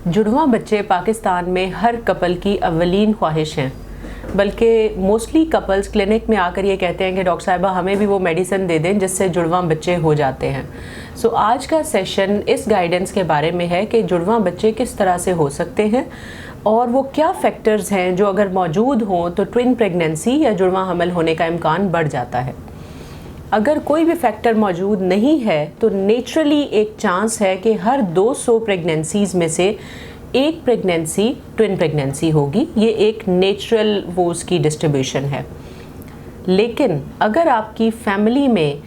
जुड़वा बच्चे पाकिस्तान में हर कपल की अव्वलीन ख्वाहिश हैं, बल्कि मोस्टली कपल्स क्लिनिक में आकर ये कहते हैं कि डॉक्टर साहिबा हमें भी वो मेडिसिन दे दें जिससे जुड़वा बच्चे हो जाते हैं। सो आज का सेशन इस गाइडेंस के बारे में है कि जुड़वा बच्चे किस तरह से हो सकते हैं और वो क्या फैक्टर्स हैं जो अगर मौजूद हों तो ट्विन प्रेगनेंसी या जुड़वा हमल होने का इम्कान बढ़ जाता है। अगर कोई भी फैक्टर मौजूद नहीं है तो नेचुरली एक चांस है कि हर 200 प्रेगनेंसीज़ में से एक प्रेगनेंसी ट्विन प्रेगनेंसी होगी। ये एक नेचुरल वो उसकी डिस्ट्रीब्यूशन है। लेकिन अगर आपकी फैमिली में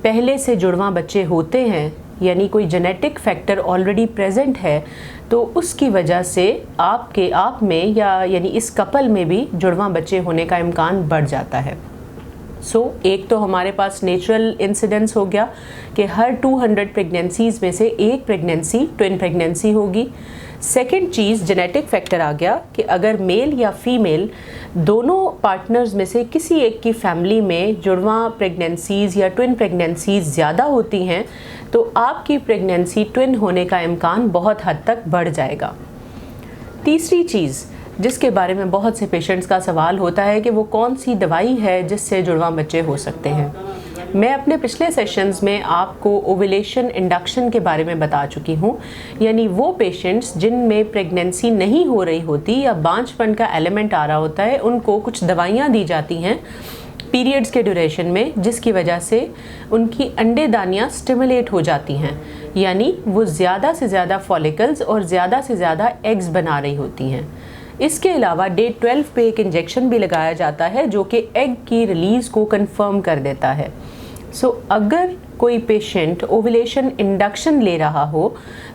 पहले से जुड़वा बच्चे होते हैं, यानी कोई जेनेटिक फैक्टर ऑलरेडी प्रेजेंट है, तो उसकी वजह से आप में यानी इस कपल में भी जुड़वा बच्चे होने का इम्कान बढ़ जाता है। एक तो हमारे पास नेचुरल इंसिडेंस हो गया कि हर 200 प्रेगनेंसीज़ में से एक प्रेगनेंसी ट्विन प्रेगनेंसी होगी। सेकंड चीज़ जेनेटिक फैक्टर आ गया कि अगर मेल या फीमेल दोनों पार्टनर्स में से किसी एक की फैमिली में जुड़वा प्रेगनेंसीज़ या ट्विन प्रेगनेंसीज़ ज़्यादा होती हैं तो आपकी प्रेगनेंसी ट्विन होने का इम्कान बहुत हद तक बढ़ जाएगा। तीसरी चीज़ जिसके बारे में बहुत से पेशेंट्स का सवाल होता है कि वो कौन सी दवाई है जिससे जुड़वा बच्चे हो सकते हैं। मैं अपने पिछले सेशंस में आपको ओव्यूलेशन इंडक्शन के बारे में बता चुकी हूँ, यानी वो पेशेंट्स जिनमें प्रेगनेंसी नहीं हो रही होती या बांझपन का एलिमेंट आ रहा होता है, उनको कुछ दवाइयाँ दी जाती हैं पीरियड्स के ड्यूरेशन में, जिसकी वजह से उनकी अंडेदानियाँ स्टिमुलेट हो जाती हैं, यानी वो ज़्यादा से ज़्यादा फॉलिकल्स और ज़्यादा से ज़्यादा एग्स बना रही होती हैं। इसके अलावा डे 12 पे एक इंजेक्शन भी लगाया जाता है जो कि एग की रिलीज़ को कंफर्म कर देता है। अगर कोई पेशेंट ओव्यूलेशन इंडक्शन ले रहा हो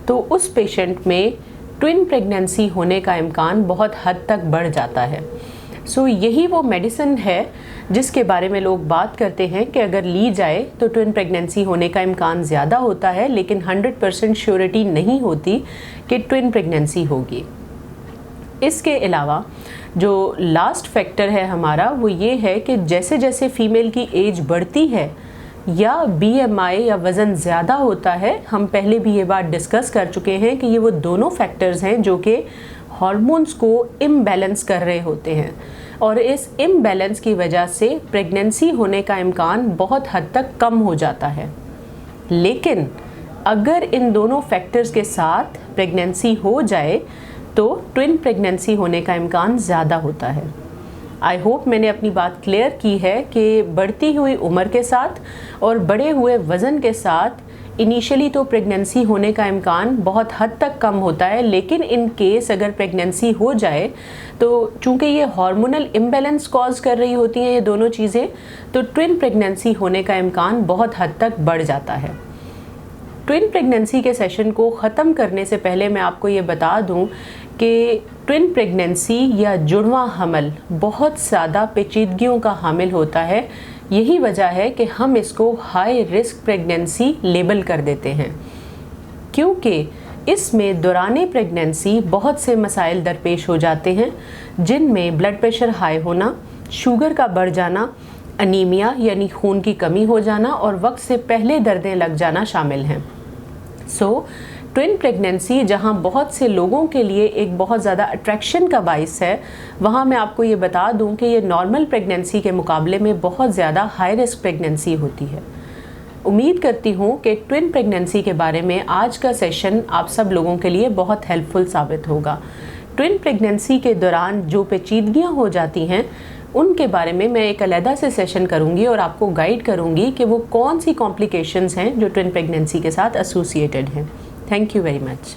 तो उस पेशेंट में ट्विन प्रेगनेंसी होने का इम्कान बहुत हद तक बढ़ जाता है। यही वो मेडिसिन है जिसके बारे में लोग बात करते हैं कि अगर ली जाए तो ट्विन प्रेगनेंसी होने का इम्कान ज़्यादा होता है, लेकिन 100% श्योरिटी नहीं होती कि ट्विन प्रेगनेंसी होगी। इसके अलावा जो लास्ट फैक्टर है हमारा वो ये है कि जैसे जैसे फीमेल की एज बढ़ती है या BMI या वज़न ज़्यादा होता है, हम पहले भी ये बात डिस्कस कर चुके हैं कि ये वो दोनों फैक्टर्स हैं जो कि हार्मोन्स को इम्बैलेंस कर रहे होते हैं और इस इम्बैलेंस की वजह से प्रेगनेंसी होने का इम्कान बहुत हद तक कम हो जाता है। लेकिन अगर इन दोनों फैक्टर्स के साथ प्रेगनेंसी हो जाए तो ट्विन प्रेगनेंसी होने का इम्कान ज़्यादा होता है। आई होप मैंने अपनी बात क्लियर की है कि बढ़ती हुई उम्र के साथ और बढ़े हुए वज़न के साथ इनिशियली तो प्रेगनेंसी होने का इम्कान बहुत हद तक कम होता है, लेकिन इन केस अगर प्रेगनेंसी हो जाए तो चूँकि ये हार्मोनल इम्बैलेंस कॉज कर रही होती हैं ये दोनों चीज़ें, तो ट्विन प्रेगनेंसी होने का इम्कान बहुत हद तक बढ़ जाता है। ट्विन प्रेगनेंसी के सेशन को ख़त्म करने से पहले मैं आपको ये बता दूं कि ट्विन प्रेगनेंसी या जुड़वा हमल बहुत ज़्यादा पेचीदगियों का हामिल होता है। यही वजह है कि हम इसको हाई रिस्क प्रेगनेंसी लेबल कर देते हैं, क्योंकि इसमें दौराने प्रेगनेंसी बहुत से मसाइल दरपेश हो जाते हैं, जिनमें ब्लड प्रेशर हाई होना, शुगर का बढ़ जाना, अनीमिया यानी खून की कमी हो जाना और वक्त से पहले दर्दें लग जाना शामिल हैं। ट्विन प्रेगनेंसी जहां बहुत से लोगों के लिए एक बहुत ज़्यादा अट्रैक्शन का बाइस है, वहां मैं आपको ये बता दूं कि ये नॉर्मल प्रेगनेंसी के मुकाबले में बहुत ज़्यादा हाई रिस्क प्रेगनेंसी होती है। उम्मीद करती हूँ कि ट्विन प्रेगनेंसी के बारे में आज का सेशन आप सब लोगों के लिए बहुत हेल्पफुल साबित होगा। ट्विन प्रेगनेंसी के दौरान जो पेचीदगियाँ हो जाती हैं उनके बारे में मैं एक अलहदा से सेशन करूंगी और आपको गाइड करूंगी कि वो कौन सी कॉम्प्लिकेशंस हैं जो ट्विन प्रेगनेंसी के साथ एसोसिएटेड हैं। Thank you very much.